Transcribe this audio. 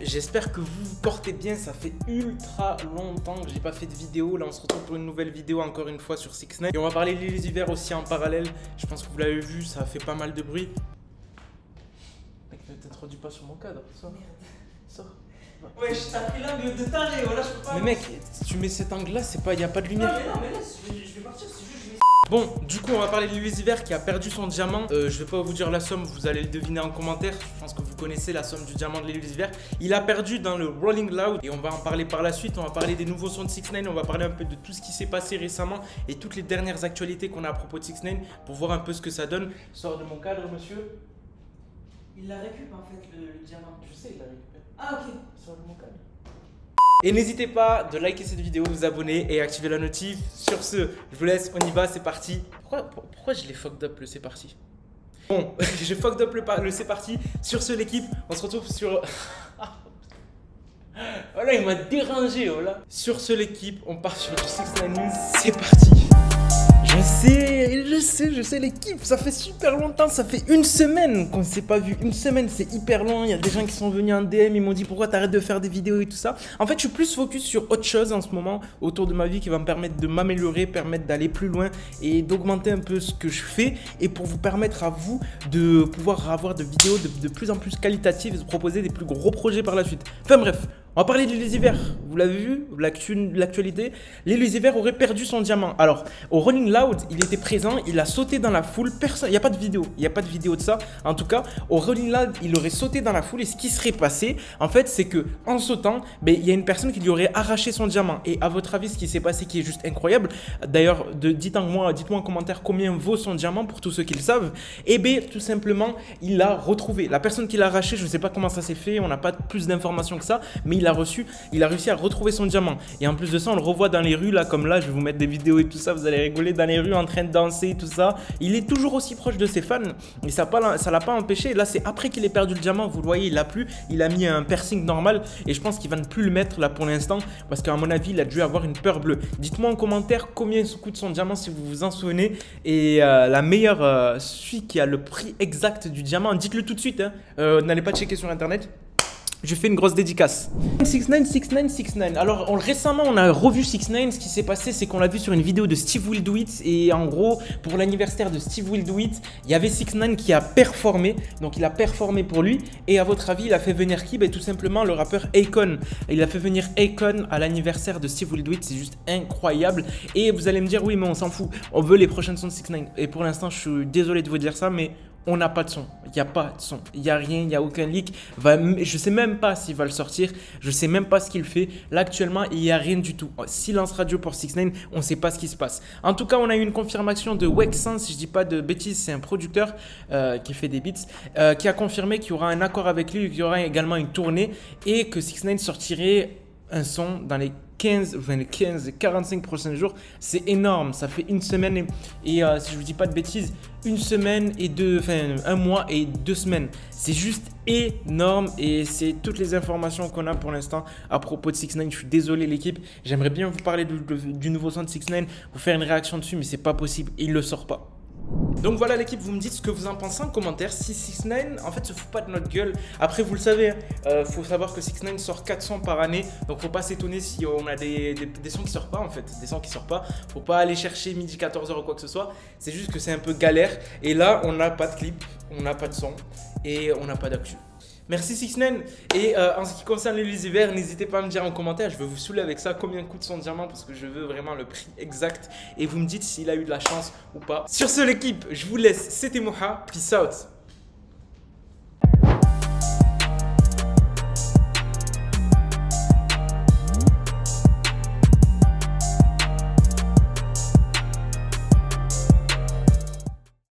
j'espère que vous vous portez bien. Ça fait ultra longtemps que j'ai pas fait de vidéo. Là on se retrouve pour une nouvelle vidéo encore une fois sur 6ix9ine. Et on va parler de l'univers aussi en parallèle. Je pense que vous l'avez vu, ça a fait pas mal de bruit. Mec, ne t'introduis pas sur mon cadre, sors. Sors. Ouais, je t'ai pris l'angle de taré, voilà, je peux pas. Mais mec, si tu mets cet angle là, c'est pas, y a pas de lumière. Non, mais laisse, je vais partir, c'est juste je vais. Bon, du coup, on va parler de l'Ulusiver qui a perdu son diamant. Je vais pas vous dire la somme, vous allez le deviner en commentaire. Je pense que vous connaissez la somme du diamant de l'Ulusiver. Il a perdu dans le Rolling Loud et on va en parler par la suite. On va parler des nouveaux sons de 6ix9ine. On va parler un peu de tout ce qui s'est passé récemment et toutes les dernières actualités qu'on a à propos de 6ix9ine pour voir un peu ce que ça donne. Sors de mon cadre, monsieur. Il la récupère en fait, le diamant. Je sais, il l'a récupéré. Ah, ok. Sors de mon cadre. Et n'hésitez pas de liker cette vidéo, vous abonner et activer la notif. Sur ce, je vous laisse, on y va, c'est parti. Pourquoi je l'ai fucked up le c'est parti? Bon, j'ai fucked up le c'est parti. Sur ce, l'équipe, on se retrouve sur... Voilà, il m'a dérangé, voilà. Sur ce, l'équipe, on part sur du 6ix9ine News, c'est parti. Je sais l'équipe, ça fait super longtemps, ça fait une semaine qu'on ne s'est pas vu. Une semaine, c'est hyper long, il y a des gens qui sont venus en DM, ils m'ont dit pourquoi t'arrêtes de faire des vidéos et tout ça. En fait, je suis plus focus sur autre chose en ce moment autour de ma vie qui va me permettre de m'améliorer, permettre d'aller plus loin et d'augmenter un peu ce que je fais et pour vous permettre à vous de pouvoir avoir des vidéos de plus en plus qualitatives et de proposer des plus gros projets par la suite. Enfin bref. On va parler de l'Ulusiver, vous l'avez vu, l'actualité. L'Ulusiver aurait perdu son diamant. Alors, au Rolling Loud, il était présent, il a sauté dans la foule, personne, il n'y a pas de vidéo, de ça. En tout cas, au Rolling Loud, il aurait sauté dans la foule et ce qui serait passé, en fait, c'est que en sautant, il y a une personne qui lui aurait arraché son diamant. Et à votre avis, ce qui s'est passé qui est juste incroyable, d'ailleurs, dites-moi en commentaire combien vaut son diamant pour tous ceux qui le savent. Eh bien, tout simplement, il l'a retrouvé. La personne qui l'a arraché, je ne sais pas comment ça s'est fait, on n'a pas plus d'informations que ça, mais il a réussi à retrouver son diamant. Et en plus de ça, on le revoit dans les rues, là, comme là, je vais vous mettre des vidéos et tout ça, vous allez rigoler dans les rues en train de danser, tout ça. Il est toujours aussi proche de ses fans, et ça l'a pas empêché. Là, c'est après qu'il ait perdu le diamant, vous le voyez, il l'a plus, il a mis un piercing normal, et je pense qu'il va ne plus le mettre là pour l'instant, parce qu'à mon avis, il a dû avoir une peur bleue. Dites-moi en commentaire combien coûte son diamant si vous vous en souvenez, et la meilleure, celui qui a le prix exact du diamant, dites-le tout de suite, hein. N'allez pas checker sur internet. Je fais une grosse dédicace. 6ix9ine. Alors récemment on a revu 6ix9ine. Ce qui s'est passé c'est qu'on l'a vu sur une vidéo de Steve Will Do It. Et en gros pour l'anniversaire de Steve Will Do It, il y avait 6ix9ine qui a performé. Donc il a performé pour lui. Et à votre avis il a fait venir qui? Tout simplement le rappeur Akon. Il a fait venir Akon à l'anniversaire de Steve Will Do It. C'est juste incroyable. Et vous allez me dire oui mais on s'en fout. On veut les prochaines sons de 6ix9ine. Et pour l'instant je suis désolé de vous dire ça mais... on n'a pas de son, il n'y a pas de son, il n'y a rien, il n'y a aucun leak. Je ne sais même pas s'il va le sortir, je ne sais même pas ce qu'il fait. Là actuellement, il n'y a rien du tout. Silence radio pour 6ix9ine, on ne sait pas ce qui se passe. En tout cas, on a eu une confirmation de Wexan, si je ne dis pas de bêtises, c'est un producteur qui fait des beats, qui a confirmé qu'il y aura un accord avec lui, qu'il y aura également une tournée et que 6ix9ine sortirait un son dans les 45 prochains jours. C'est énorme, ça fait une semaine et si je vous dis pas de bêtises, une semaine et un mois et 2 semaines. C'est juste énorme et c'est toutes les informations qu'on a pour l'instant à propos de 6ix9ine. Je suis désolé l'équipe, j'aimerais bien vous parler du nouveau son de 6ix9ine, vous faire une réaction dessus mais c'est pas possible, il le sort pas. Donc voilà l'équipe, vous me dites ce que vous en pensez en commentaire. Si 6ix9ine en fait se fout pas de notre gueule. Après vous le savez, faut savoir que 6ix9ine sort 4 sons par année. Donc faut pas s'étonner si on a des sons qui sortent pas en fait. Des sons qui sortent pas. Faut pas aller chercher midi 14h ou quoi que ce soit. C'est juste que c'est un peu galère. Et là on n'a pas de clip, on n'a pas de son et on n'a pas d'actu. Merci 6ix9ine. Et en ce qui concerne l'Ulusiver, n'hésitez pas à me dire en commentaire, je vais vous saouler avec ça, combien coûte son diamant parce que je veux vraiment le prix exact. Et vous me dites s'il a eu de la chance ou pas. Sur ce l'équipe, je vous laisse, c'était Moha, peace out.